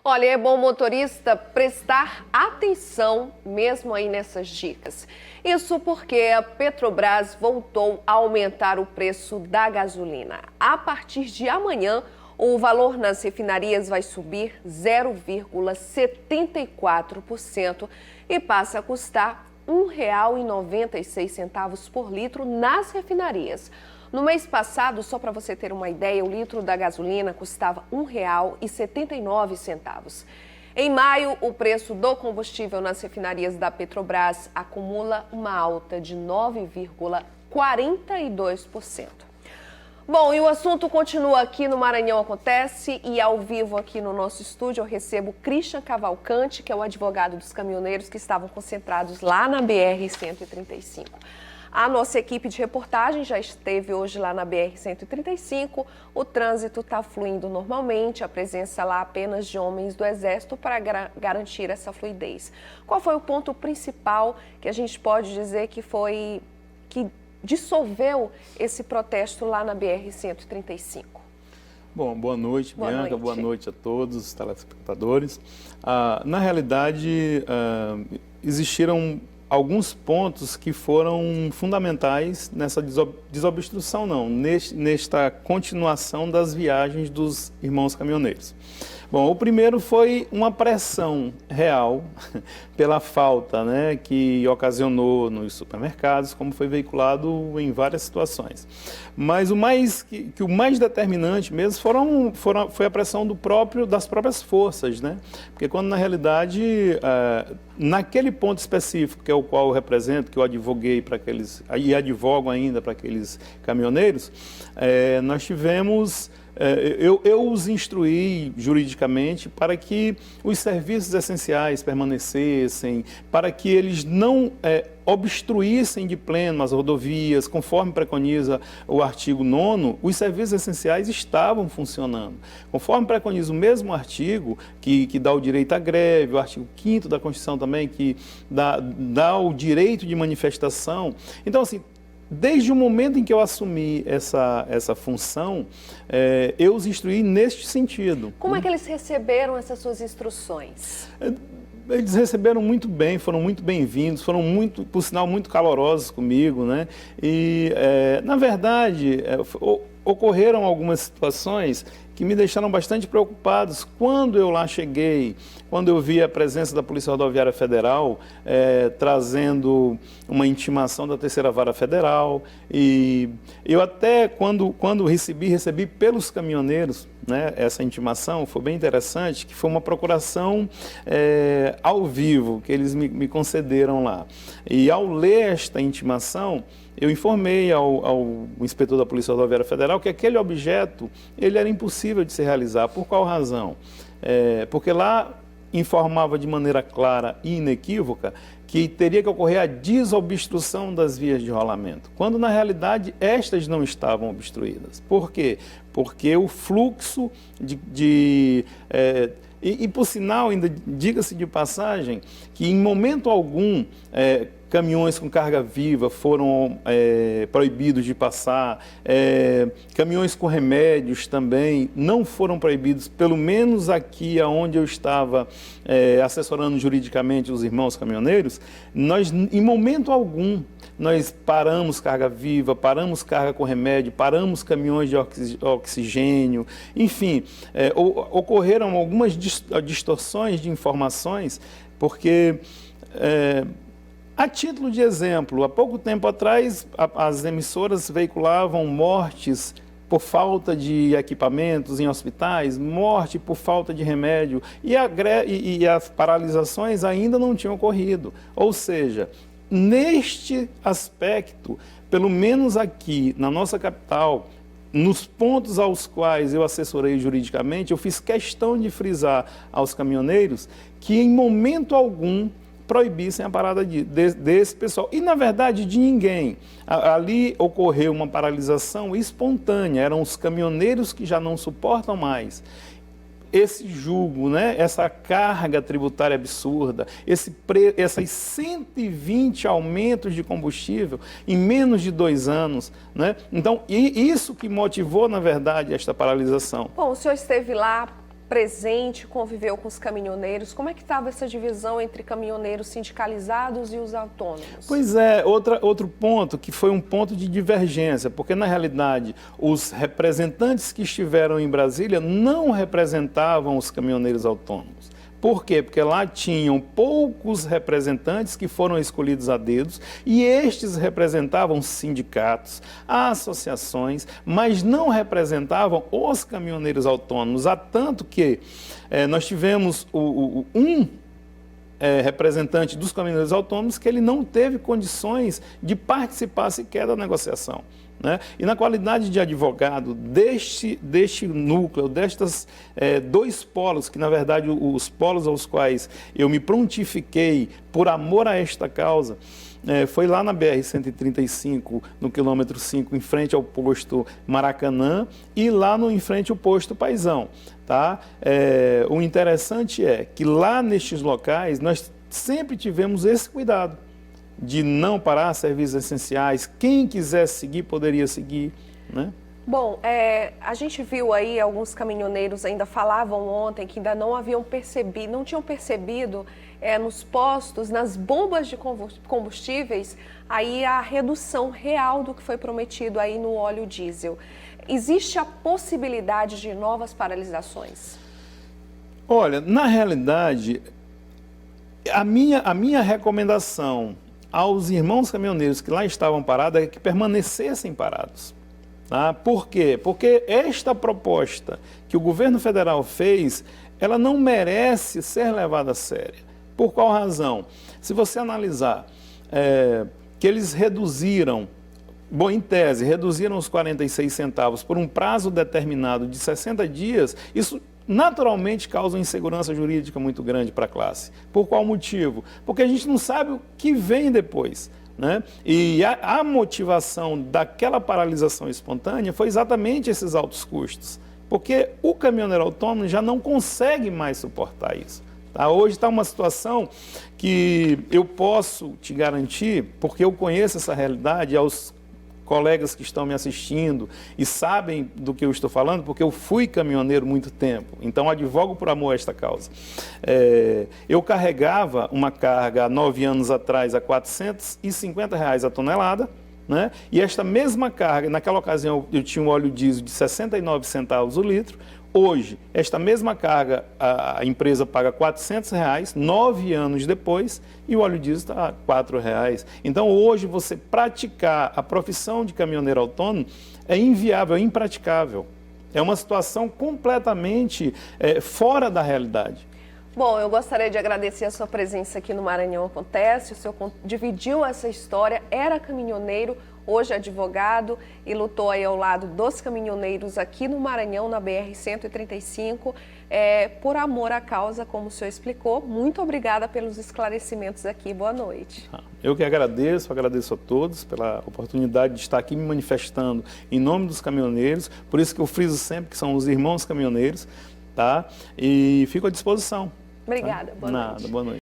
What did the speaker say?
Olha, é bom motorista prestar atenção mesmo aí nessas dicas. Isso porque a Petrobras voltou a aumentar o preço da gasolina. A partir de amanhã, o valor nas refinarias vai subir 0,74% e passa a custar R$ 1,96 por litro nas refinarias. No mês passado, só para você ter uma ideia, o litro da gasolina custava R$ 1,79. Em maio, o preço do combustível nas refinarias da Petrobras acumula uma alta de 9,42%. Bom, e o assunto continua aqui no Maranhão Acontece e ao vivo aqui no nosso estúdio eu recebo Christian Cavalcante, que é o advogado dos caminhoneiros que estavam concentrados lá na BR-135. A nossa equipe de reportagem já esteve hoje lá na BR-135, o trânsito está fluindo normalmente, a presença lá apenas de homens do Exército para garantir essa fluidez. Qual foi o ponto principal que a gente pode dizer que dissolveu esse protesto lá na BR-135? Bom, boa noite, Bianca, boa noite a todos os telespectadores. Na realidade, existiram alguns pontos que foram fundamentais nessa desobstrução, nesta continuação das viagens dos irmãos caminhoneiros. Bom, o primeiro foi uma pressão real pela falta, que ocasionou nos supermercados, como foi veiculado em várias situações. Mas o mais determinante mesmo foi a pressão das próprias forças, Porque quando na realidade, naquele ponto específico, que é o qual eu represento, que eu advoguei para aqueles, e advogo ainda para aqueles caminhoneiros, nós tivemos... Eu os instruí juridicamente para que os serviços essenciais permanecessem, para que eles não obstruíssem de pleno as rodovias, conforme preconiza o artigo 9º, os serviços essenciais estavam funcionando. Conforme preconiza o mesmo artigo que dá o direito à greve, o artigo 5º da Constituição também, que dá o direito de manifestação. Então, assim, desde o momento em que eu assumi essa função, eu os instruí neste sentido. Como é que eles receberam essas suas instruções? Eles receberam muito bem, foram muito bem-vindos, foram por sinal, muito calorosos comigo, E, na verdade, ocorreram algumas situações que me deixaram bastante preocupados. Quando eu lá cheguei, quando eu vi a presença da Polícia Rodoviária Federal trazendo uma intimação da Terceira Vara Federal, e eu até, quando recebi pelos caminhoneiros, essa intimação, foi bem interessante, que foi uma procuração ao vivo, que eles me concederam lá. E ao ler esta intimação, eu informei ao inspetor da Polícia Rodoviária Federal que aquele objeto ele era impossível de se realizar. Por qual razão? Porque lá informava de maneira clara e inequívoca que teria que ocorrer a desobstrução das vias de rolamento, quando na realidade estas não estavam obstruídas. Por quê? Porque o fluxo e por sinal, ainda diga-se de passagem, que em momento algum caminhões com carga viva foram proibidos de passar, caminhões com remédios também não foram proibidos, pelo menos aqui onde eu estava assessorando juridicamente os irmãos caminhoneiros, nós em momento algum nós paramos carga viva, paramos carga com remédio, paramos caminhões de oxigênio, enfim, ocorreram algumas distorções de informações, porque... A título de exemplo, há pouco tempo atrás, as emissoras veiculavam mortes por falta de equipamentos em hospitais, morte por falta de remédio, e as paralisações ainda não tinham ocorrido. Ou seja, neste aspecto, pelo menos aqui na nossa capital, nos pontos aos quais eu assessorei juridicamente, eu fiz questão de frisar aos caminhoneiros que em momento algum proibissem a parada desse pessoal. E, na verdade, de ninguém. Ali ocorreu uma paralisação espontânea, eram os caminhoneiros que já não suportam mais esse jugo, essa carga tributária absurda, essas 120 aumentos de combustível em menos de 2 anos. Então, isso que motivou, na verdade, esta paralisação. Bom, o senhor esteve lá presente, conviveu com os caminhoneiros. Como é que estava essa divisão entre caminhoneiros sindicalizados e os autônomos? Pois é, outro ponto que foi um ponto de divergência, porque na realidade os representantes que estiveram em Brasília não representavam os caminhoneiros autônomos. Por quê? Porque lá tinham poucos representantes que foram escolhidos a dedos e estes representavam sindicatos, associações, mas não representavam os caminhoneiros autônomos. Há tanto que nós tivemos representante dos caminhoneiros autônomos que ele não teve condições de participar sequer da negociação. Né? E na qualidade de advogado deste núcleo, destes dois polos, que na verdade os polos aos quais eu me prontifiquei por amor a esta causa, foi lá na BR-135, no quilômetro 5, em frente ao posto Maracanã, e lá em frente ao posto Paizão. Tá? O interessante é que lá nestes locais nós sempre tivemos esse cuidado de não parar serviços essenciais. Quem quisesse seguir, poderia seguir, né? Bom, a gente viu aí alguns caminhoneiros ainda falavam ontem que ainda não tinham percebido nos postos, nas bombas de combustíveis, aí a redução real do que foi prometido aí no óleo diesel. Existe a possibilidade de novas paralisações? Olha, na realidade, a minha recomendação aos irmãos caminhoneiros que lá estavam parados é que permanecessem parados. Tá? Por quê? Porque esta proposta que o governo federal fez, ela não merece ser levada a sério. Por qual razão? Se você analisar que eles reduziram, bom, em tese, reduziram os 46 centavos por um prazo determinado de 60 dias, isso naturalmente causa insegurança jurídica muito grande para a classe. Por qual motivo? Porque a gente não sabe o que vem depois. Né? E a motivação daquela paralisação espontânea foi exatamente esses altos custos. Porque o caminhoneiro autônomo já não consegue mais suportar isso. Tá? Hoje está uma situação que eu posso te garantir, porque eu conheço essa realidade, aos colegas que estão me assistindo e sabem do que eu estou falando, porque eu fui caminhoneiro muito tempo, então advogo por amor a esta causa. Eu carregava uma carga há 9 anos atrás a R$450 a tonelada, né? E esta mesma carga, naquela ocasião eu tinha um óleo diesel de 69 centavos o litro. Hoje, esta mesma carga, a empresa paga R$400, 9 anos depois, e o óleo diesel está a R$4. Então, hoje, você praticar a profissão de caminhoneiro autônomo é inviável, é impraticável. É uma situação completamente fora da realidade. Bom, eu gostaria de agradecer a sua presença aqui no Maranhão Acontece. O senhor dividiu essa história, era caminhoneiro, hoje é advogado e lutou aí ao lado dos caminhoneiros aqui no Maranhão, na BR-135, por amor à causa, como o senhor explicou. Muito obrigada pelos esclarecimentos aqui. Boa noite. Eu que agradeço a todos pela oportunidade de estar aqui me manifestando em nome dos caminhoneiros. Por isso que eu friso sempre que são os irmãos caminhoneiros, tá? E fico à disposição. Obrigada. Boa noite. Boa noite.